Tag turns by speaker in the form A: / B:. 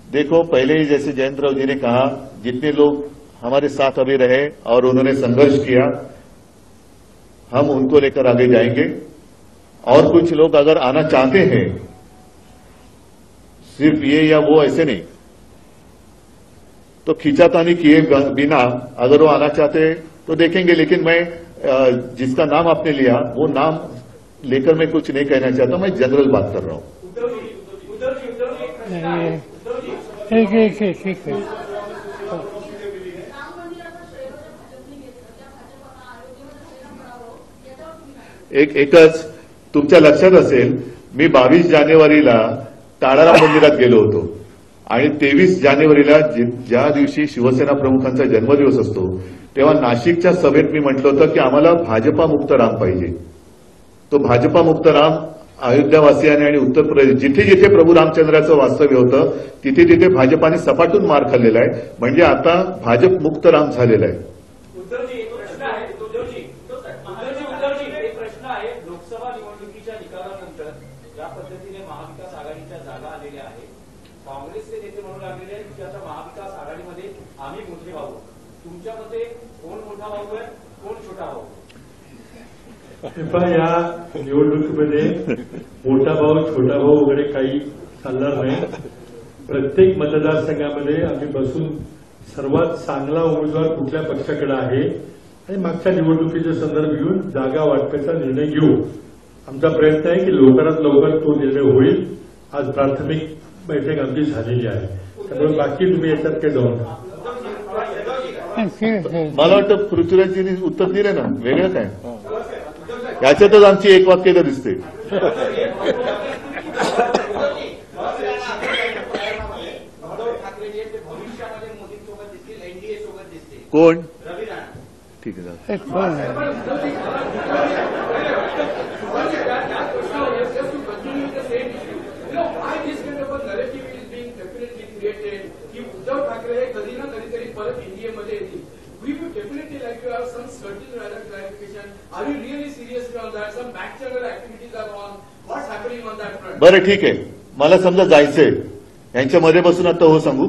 A: देखो, पहले ही जैसे जयंत राव जी ने कहा, जितने लोग हमारे साथ अभी रहे और उन्होंने संघर्ष किया, हम उनको लेकर आगे जाएंगे। और कुछ लोग अगर आना चाहते हैं, सिर्फ ये या वो ऐसे नहीं, तो खींचातानी किए बिना अगर वो आना चाहते हैं तो देखेंगे। लेकिन मैं जिसका नाम आपने लिया वो नाम लेकर मैं कुछ नहीं कहना चाहता, मैं जनरल बात कर रहा हूं। एकच तुमच्या लक्षात असेल, मी 22 जानेवारीला ताळाराम मंदिरात गेलो होतो आणि 23 जानेवारीला ज्या दिवशी शिवसेना प्रमुखांचा जन्मदिवस असतो तेव्हा नाशिकच्या सभेत मी म्हटलं होतं की आम्हाला भाजपा मुक्त राम पाहिजे। तो भाजपा मुक्त राम अयोध्यावासियांनी आणि उत्तर प्रदेश जिथे जिथे प्रभू रामचंद्राचं वास्तव्य होतं तिथे तिथे भाजपाने सपाटून मार खाल्लेला आहे। म्हणजे आता भाजप मुक्त राम झालेला आहे।
B: लोकसभा निवडणुकीच्या निकालानंतर ज्या पद्धतीने महाविकास आघाडीच्या जागा आलेल्या आहेत, काँग्रेसचे नेते म्हणू लागलेले आहेत की आता महाविकास आघाडीमध्ये आम्ही मोठे भाऊ। तुमच्या मते कोण मोठा भाऊ आहे, कोण छोटा भाऊ?
C: या निवडणुकीमध्ये मोठा भाऊ छोटा भाऊ वगैरे काही चालणार नाही। प्रत्येक मतदारसंघामध्ये आम्ही बसून सर्वात चांगला उमेदवार कुठल्या पक्षाकडे आहे आणि मागच्या निवडणुकीचे संदर्भ घेऊन जागा वाटपाचा निर्णय घेऊ। आमचा प्रयत्न आहे की लवकरात लवकर तो निर्णय होईल। आज प्राथमिक बैठक आमची झालेली आहे, त्यामुळे बाकी तुम्ही याच्यात काही जाऊ नका।
A: मला वाटतं पृथ्वीराजजींनी उत्तर दिले ना, वेगळं काय याच्यातच आमची एक वाक्यता दिसते। कोण? ठीक आहे,
D: उद्धव ठाकरे कधी ना कधीतरी परत इंडियामध्ये येतील। We would definitely like to have some certain clarification. Are you really seriously on that? Some back channel activities are on. What's happening on that front?
A: बरं ठीक आहे, मला समजा जायचंय, यांच्यामध्ये बसून आता हो सांगू।